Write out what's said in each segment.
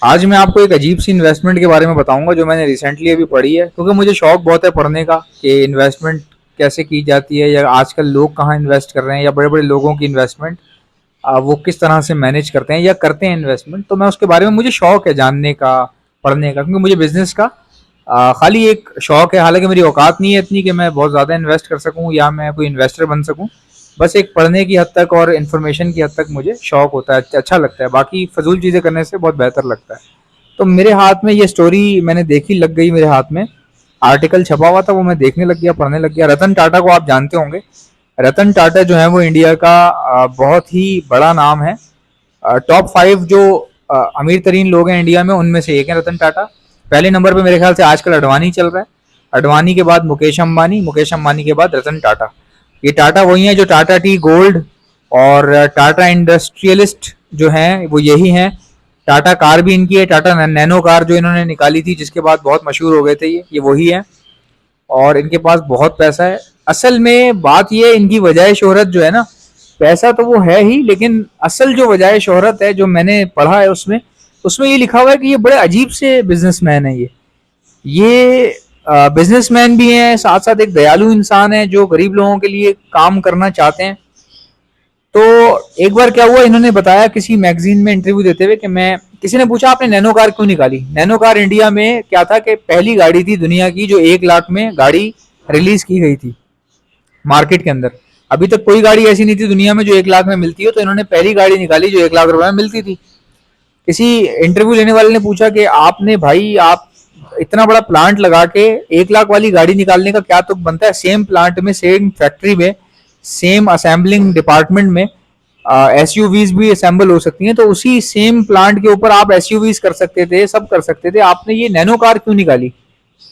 आज मैं आपको एक अजीब सी इन्वेस्टमेंट के बारे में बताऊंगा जो मैंने रिसेंटली अभी पढ़ी है, क्योंकि मुझे शौक बहुत है पढ़ने का कि इन्वेस्टमेंट कैसे की जाती है, या आजकल लोग कहाँ इन्वेस्ट कर रहे हैं, या बड़े बड़े लोगों की इन्वेस्टमेंट वो किस तरह से मैनेज करते हैं या करते हैं इन्वेस्टमेंट। तो मैं उसके बारे में, मुझे शौक है जानने का, पढ़ने का, क्योंकि मुझे बिजनेस का खाली एक शौक है। हालांकि मेरी औकात नहीं है इतनी कि मैं बहुत ज़्यादा इन्वेस्ट कर सकूं या मैं कोई इन्वेस्टर बन सकूं। बस एक पढ़ने की हद तक और इन्फॉर्मेशन की हद तक मुझे शौक होता है, अच्छा लगता है। बाकी फजूल चीज़ें करने से बहुत बेहतर लगता है। तो मेरे हाथ में ये स्टोरी मैंने देखी, लग गई मेरे हाथ में। आर्टिकल छपा हुआ था, वो मैं देखने लग गया, पढ़ने लग गया। रतन टाटा को आप जानते होंगे। रतन टाटा जो है वो इंडिया का बहुत ही बड़ा नाम है। टॉप 5 जो अमीर तरीन लोग हैं इंडिया में, उनमें से एक है रतन टाटा। पहले नंबर पे मेरे ख्याल से आजकल अडवाणी चल रहा है। अडवाणी के बाद मुकेश अंबानी, मुकेश अंबानी के बाद रतन टाटा। ये टाटा वही है जो टाटा टी गोल्ड और टाटा इंडस्ट्रियलिस्ट जो हैं वो यही हैं। टाटा कार भी इनकी है, टाटा नैनो कार जो इन्होंने निकाली थी, जिसके बाद बहुत मशहूर हो गए थे ये वही है। और इनके पास बहुत पैसा है। असल में बात ये, इनकी वजह शोहरत जो है ना, पैसा तो वो है ही, लेकिन असल जो वजह शोहरत है जो मैंने पढ़ा है उसमें उसमें ये लिखा हुआ है कि ये बड़े अजीब से बिजनेसमैन है। ये बिजनेसमैन भी हैं, साथ साथ एक दयालु इंसान है जो गरीब लोगों के लिए काम करना चाहते हैं। तो एक बार क्या हुआ, इन्होंने बताया किसी मैगजीन में इंटरव्यू देते हुए कि मैं, किसी ने पूछा आपने नैनो कार क्यों निकाली। नैनो कार इंडिया में क्या था कि पहली गाड़ी थी दुनिया की जो 1 लाख में गाड़ी रिलीज की गई थी मार्केट के अंदर। अभी तक कोई गाड़ी ऐसी नहीं थी दुनिया में जो 1 लाख में मिलती हो, तो इन्होंने पहली गाड़ी निकाली जो 1 लाख रुपए में मिलती थी। किसी इंटरव्यू लेने वाले ने पूछा कि आपने भाई, आप इतना बड़ा प्लांट लगा के 1 लाख वाली गाड़ी निकालने का क्या तुक बनता है। सेम प्लांट में, सेम फैक्ट्री में, सेम असेंबलिंग डिपार्टमेंट में एसयूवीज भी असेंबल हो सकती हैं। तो उसी सेम प्लांट के ऊपर आप एसयूवीज कर सकते थे, सब कर सकते थे। आपने ये नैनो कार क्यों निकाली,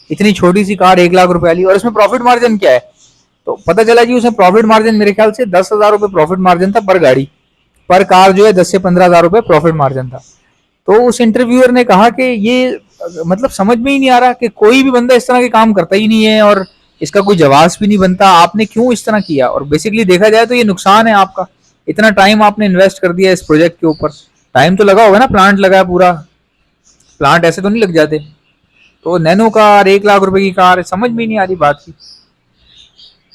इतनी छोटी सी कार 1 लाख रुपए वाली, और इसमें प्रॉफिट मार्जिन क्या है। तो पता चला जी उसमें प्रॉफिट मार्जिन मेरे ख्याल से 10,000 रुपए प्रॉफिट मार्जिन था पर गाड़ी। पर कार जो है 10 से 15 हजार रुपए प्रॉफिट मार्जिन था। तो उस इंटरव्यूअर ने कहा कि ये मतलब समझ में ही नहीं आ रहा कि कोई भी बंदा इस तरह के काम करता ही नहीं है और इसका कोई जवाब भी नहीं बनता, आपने क्यों इस तरह किया। और बेसिकली देखा जाए तो ये नुकसान है आपका। इतना टाइम आपने इन्वेस्ट कर दिया इस प्रोजेक्ट के ऊपर, टाइम तो लगा होगा ना, प्लांट लगा है पूरा, प्लांट ऐसे तो नहीं लग जाते। तो नैनो कार, 1 लाख रुपए की कार, समझ में नहीं आ रही बात की।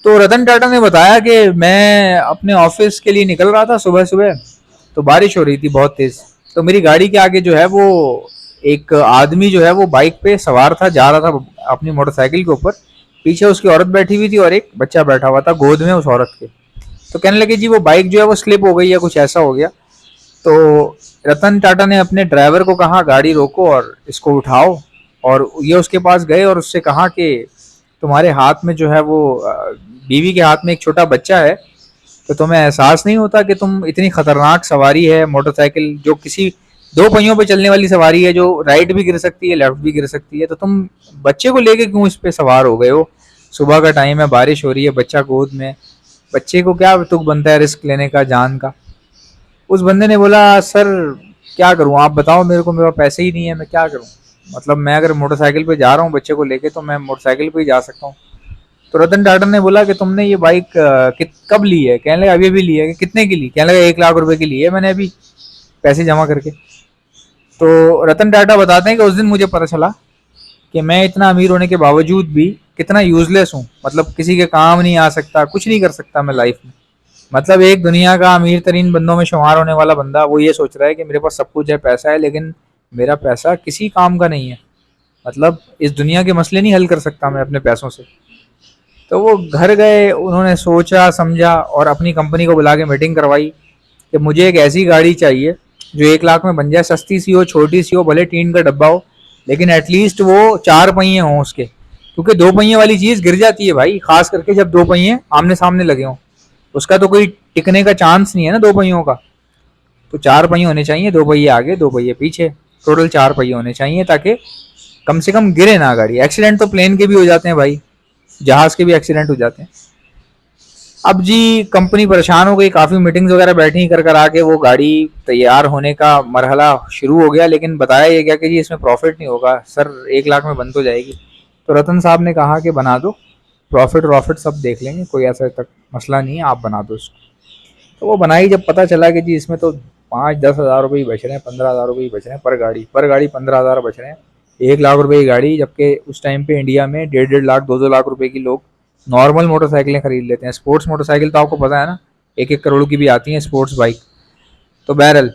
तो रतन टाटा ने बताया कि मैं अपने ऑफिस के लिए निकल रहा था सुबह सुबह, तो बारिश हो रही थी बहुत तेज। तो मेरी गाड़ी के आगे जो है वो एक आदमी जो है वो बाइक पे सवार था, जा रहा था अपनी मोटरसाइकिल के ऊपर। पीछे उसकी औरत बैठी हुई थी और एक बच्चा बैठा हुआ था गोद में उस औरत के। तो कहने लगे जी वो बाइक जो है वो स्लिप हो गई या कुछ ऐसा हो गया। तो रतन टाटा ने अपने ड्राइवर को कहा गाड़ी रोको और इसको उठाओ। और ये उसके पास गए और उससे कहा कि तुम्हारे हाथ में जो है वो बीवी के हाथ में एक छोटा बच्चा है, तो तुम्हें एहसास नहीं होता कि तुम इतनी खतरनाक सवारी है मोटरसाइकिल, जो किसी 2 पहियों पे चलने वाली सवारी है, जो राइट भी गिर सकती है, लेफ्ट भी गिर सकती है, तो तुम बच्चे को लेके क्यों इस पे सवार हो गए हो। सुबह का टाइम है, बारिश हो रही है, बच्चा गोद में, बच्चे को क्या तुक बनता है रिस्क लेने का, जान का। उस बंदे ने बोला सर क्या करूं, आप बताओ मेरे को, मेरे पास पैसे ही नहीं है, मैं क्या करूं। मतलब मैं अगर मोटरसाइकिल पे जा रहा हूँ बच्चे को लेके तो मैं मोटरसाइकिल पे ही जा सकता हूँ। तो रतन टाटा ने बोला कि तुमने ये बाइक कब ली है। कहने लगा अभी अभी ली है। कि कितने की ली। कहने लगा 1 लाख रुपए की ली है मैंने अभी, पैसे जमा करके। तो रतन टाटा बताते हैं कि उस दिन मुझे पता चला कि मैं इतना अमीर होने के बावजूद भी कितना यूजलेस हूँ। मतलब किसी के काम नहीं आ सकता, कुछ नहीं कर सकता मैं लाइफ में। मतलब एक दुनिया का अमीर तरीन बंदों में शुमार होने वाला बंदा वो ये सोच रहा है कि मेरे पास सब कुछ है, पैसा है, लेकिन मेरा पैसा किसी काम का नहीं है। मतलब इस दुनिया के मसले नहीं हल कर सकता मैं अपने पैसों से। तो वो घर गए, उन्होंने सोचा समझा और अपनी कंपनी को बुला के मीटिंग करवाई कि मुझे एक ऐसी गाड़ी चाहिए जो 1 लाख में बन जाए, सस्ती सी हो, छोटी सी हो, भले टीन का डब्बा हो, लेकिन एटलीस्ट वो 4 पहिए हों उसके। क्योंकि 2 पहिए वाली चीज़ गिर जाती है भाई, खास करके जब 2 पहिए आमने सामने लगे हों। उसका तो कोई टिकने का चांस नहीं है ना 2 पहियों का। तो 4 पहिए होने चाहिए, 2 पहिए आगे, 2 पहिए पीछे, टोटल 4 पहिए होने चाहिए, ताकि कम से कम गिरे ना गाड़ी। एक्सीडेंट तो प्लेन के भी हो जाते हैं भाई, जहाज के भी एक्सीडेंट हो जाते हैं। अब जी कंपनी परेशान हो गई, काफ़ी मीटिंग्स वगैरह बैठी कर कर आके वो गाड़ी तैयार होने का मरहला शुरू हो गया। लेकिन बताया ये गया कि जी इसमें प्रॉफिट नहीं होगा सर, 1 लाख में बन तो जाएगी। तो रतन साहब ने कहा कि बना दो, प्रॉफिट वॉफिट सब देख लेंगे, कोई ऐसा तक मसला नहीं है, आप बना दो इसको। तो वो बनाई, जब पता चला कि जी इसमें तो 5-10 हज़ार रुपये ही बच रहे हैं, 15 हज़ार रुपये ही बच रहे हैं पर गाड़ी 15 हज़ार बच रहे हैं। 1 लाख रुपए की गाड़ी, जबकि उस टाइम पे इंडिया में 1.5-1.5 लाख 2-2 लाख रुपए की लोग नॉर्मल मोटरसाइकिलें खरीद लेते हैं। स्पोर्ट्स मोटरसाइकिल तो आपको पता है ना, 1-1 करोड़ की भी आती हैं स्पोर्ट्स बाइक। तो बहरहाल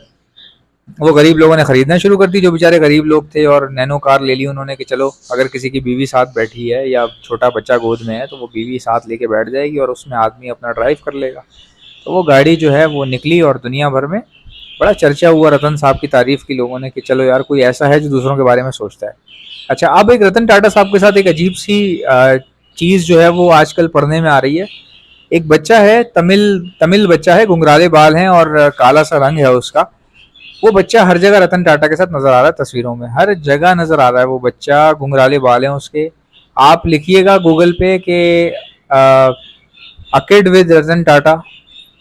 वो गरीब लोगों ने खरीदना शुरू कर दी, जो बेचारे गरीब लोग थे, और नैनो कार ले ली उन्होंने कि चलो अगर किसी की बीवी साथ बैठी है या छोटा बच्चा गोद में है तो वो बीवी साथ लेके बैठ जाएगी और उसमें आदमी अपना ड्राइव कर लेगा। तो वो गाड़ी जो है वो निकली और दुनिया भर में बड़ा चर्चा हुआ रतन साहब की तारीफ की लोगों ने कि चलो यार कोई ऐसा है जो दूसरों के बारे में सोचता है। अच्छा, अब एक रतन टाटा साहब के साथ एक अजीब सी चीज़ जो है वो आजकल पढ़ने में आ रही है। एक बच्चा है, तमिल तमिल बच्चा है, घुंघराले बाल हैं और काला सा रंग है उसका। वो बच्चा हर जगह रतन टाटा के साथ नजर आ रहा है, तस्वीरों में हर जगह नजर आ रहा है वो बच्चा, घुंघराले बाल हैं उसके। आप लिखिएगा गूगल पे कि a kid with Ratan Tata,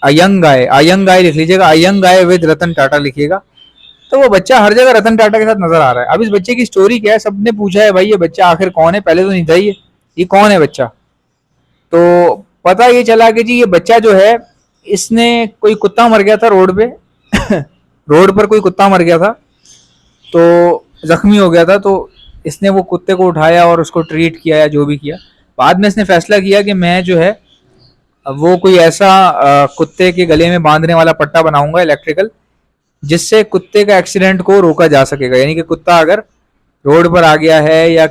अयंग गाय लिख लीजिएगा, अयंग गाय विद रतन टाटा लिखिएगा, तो वो बच्चा हर जगह रतन टाटा के साथ नजर आ रहा है। अब इस बच्चे की स्टोरी क्या है, सबने पूछा है भाई ये बच्चा आखिर कौन है, पहले तो नहीं था ये कौन है बच्चा। तो पता ये चला कि जी ये बच्चा जो है, इसने कोई कुत्ता मर गया था रोड पे रोड पर कोई कुत्ता मर गया था, तो जख्मी हो गया था, तो इसने वो कुत्ते को उठाया और उसको ट्रीट किया या जो भी किया। बाद में इसने फैसला किया कि मैं जो है वो कोई ऐसा कुत्ते के गले में बांधने वाला पट्टा बनाऊंगा इलेक्ट्रिकल, जिससे कुत्ते का एक्सीडेंट को रोका जा सकेगा। यानी कि कुत्ता अगर रोड पर आ गया है या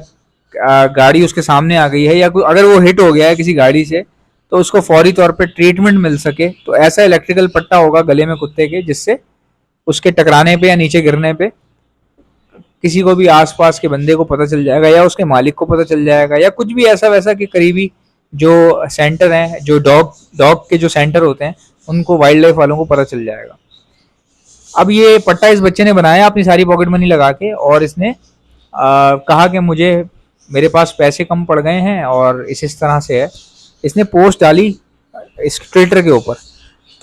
गाड़ी उसके सामने आ गई है या अगर वो हिट हो गया है किसी गाड़ी से, तो उसको फौरी तौर पे ट्रीटमेंट मिल सके। तो ऐसा इलेक्ट्रिकल पट्टा होगा गले में कुत्ते के, जिससे उसके टकराने पे या नीचे गिरने पे किसी को भी आसपास के बंदे को पता चल जाएगा या उसके मालिक को पता चल जाएगा, या कुछ भी ऐसा वैसा कि करीबी जो सेंटर हैं, जो डॉग के जो सेंटर होते हैं, उनको, वाइल्ड लाइफ वालों को पता चल जाएगा। अब ये पट्टा इस बच्चे ने बनाया अपनी सारी पॉकेट मनी लगा के, और इसने कहा कि मेरे पास पैसे कम पड़ गए हैं और इस तरह से है। इसने पोस्ट डाली इस ट्विटर के ऊपर।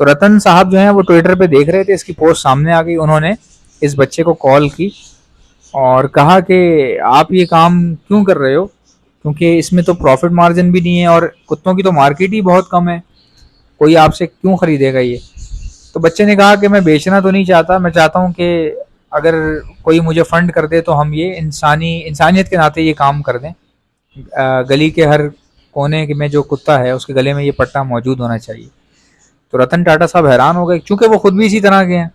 तो रतन साहब जो हैं वो ट्विटर पे देख रहे थे, इसकी पोस्ट सामने आ गई। उन्होंने इस बच्चे को कॉल की और कहा कि आप ये काम क्यों कर रहे हो, क्योंकि इसमें तो प्रॉफिट मार्जिन भी नहीं है और कुत्तों की तो मार्केट ही बहुत कम है, कोई आपसे क्यों खरीदेगा ये। तो बच्चे ने कहा कि मैं बेचना तो नहीं चाहता, मैं चाहता हूँ कि अगर कोई मुझे फंड कर दे तो हम ये इंसानियत के नाते ये काम कर दें। गली के हर कोने में जो कुत्ता है उसके गले में ये पट्टा मौजूद होना चाहिए। तो रतन टाटा साहब हैरान हो गए, क्योंकि वो खुद भी इसी तरह के हैं।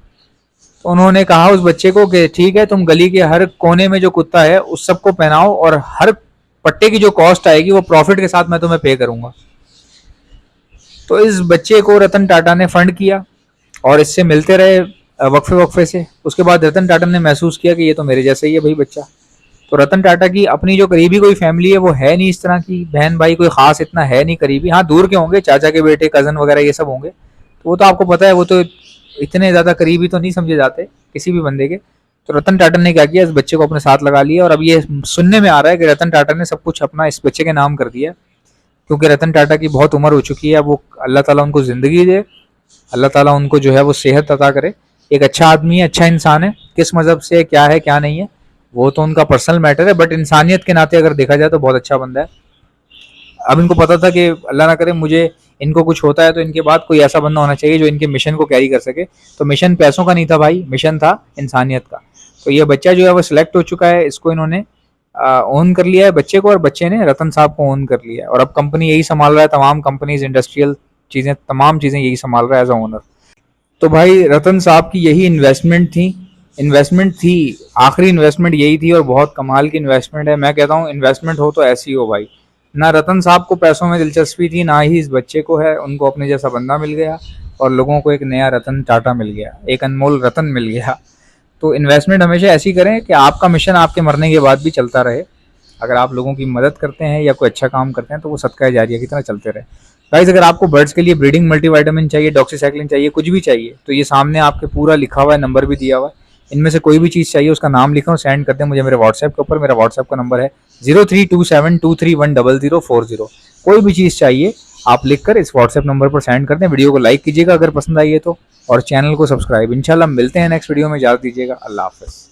तो उन्होंने कहा उस बच्चे को कि ठीक है, तुम गली के हर कोने में जो कुत्ता है उस सबको पहनाओ और हर पट्टे की जो कॉस्ट आएगी वो प्रॉफिट के साथ मैं तुम्हें पे करूंगा। तो इस बच्चे को रतन टाटा ने फंड किया और इससे मिलते रहे वक्फे वक्फे से। उसके बाद रतन टाटा ने महसूस किया कि ये तो मेरे जैसा ही है भाई बच्चा। तो रतन टाटा की अपनी जो करीबी कोई फैमिली है वो है नहीं इस तरह की, बहन भाई कोई खास इतना है नहीं करीबी। हाँ, दूर के होंगे, चाचा के बेटे, कजन वगैरह ये सब होंगे, तो वो तो आपको पता है, वो तो इतने ज़्यादा करीबी तो नहीं समझे जाते किसी भी बंदे के। तो रतन टाटा ने क्या किया, इस बच्चे को अपने साथ लगा लिया। और अब ये सुनने में आ रहा है कि रतन टाटा ने सब कुछ अपना इस बच्चे के नाम कर दिया, क्योंकि रतन टाटा की बहुत उम्र हो चुकी है। वो अल्लाह ताला उनको ज़िंदगी दे, अल्लाह ताला उनको जो है वो सेहत अता करे। एक अच्छा आदमी है, अच्छा इंसान है। किस मज़हब से क्या है क्या नहीं है वो तो उनका पर्सनल मैटर है, बट इंसानियत के नाते अगर देखा जाए तो बहुत अच्छा बंदा है। अब इनको पता था कि अल्लाह ना करे मुझे इनको कुछ होता है तो इनके बाद कोई ऐसा बंदा होना चाहिए जो इनके मिशन को कैरी कर सके। तो मिशन पैसों का नहीं था भाई, मिशन था इंसानियत का। तो ये बच्चा जो है वो सिलेक्ट हो चुका है, इसको इन्होंने ओन कर लिया है बच्चे को, और बच्चे ने रतन साहब को ओन कर लिया है। और अब कंपनी यही संभाल रहा है, तमाम कंपनीज, इंडस्ट्रियल चीज़ें, तमाम चीज़ें यही संभाल रहा है एज अ ओनर। तो भाई रतन साहब की यही इन्वेस्टमेंट थी, आखिरी इन्वेस्टमेंट यही थी, और बहुत कमाल की इन्वेस्टमेंट है। मैं कहता हूँ इन्वेस्टमेंट हो तो ऐसी हो भाई। ना रतन साहब को पैसों में दिलचस्पी थी, ना ही इस बच्चे को है। उनको अपने जैसा बंदा मिल गया और लोगों को एक नया रतन टाटा मिल गया, एक अनमोल रतन मिल गया। तो इन्वेस्टमेंट हमेशा ऐसी करें कि आपका मिशन आपके मरने के बाद भी चलता रहे। अगर आप लोगों की मदद करते हैं या कोई अच्छा काम करते हैं तो वो सदका जारिया की तरह चलते रहे। गाइस, अगर आपको बर्ड्स के लिए ब्रीडिंग मल्टीविटामिन चाहिए, डॉक्सीसाइक्लिन चाहिए, कुछ भी चाहिए, तो ये सामने आपके पूरा लिखा हुआ है, नंबर भी दिया हुआ है। इनमें से कोई भी चीज़ चाहिए उसका नाम लिखें और सेंड कर दें मुझे मेरे व्हाट्सएप के ऊपर। मेरा व्हाट्सएप का नंबर है 032723100040। कोई भी चीज़ चाहिए आप लिखकर इस व्हाट्सएप नंबर पर सेंड कर दें। वीडियो को लाइक कीजिएगा अगर पसंद आई है तो, और चैनल को सब्सक्राइब। इंशाल्लाह मिलते हैं नेक्स्ट वीडियो में, इजाज़त दीजिएगा। अल्लाह हाफ़िज़।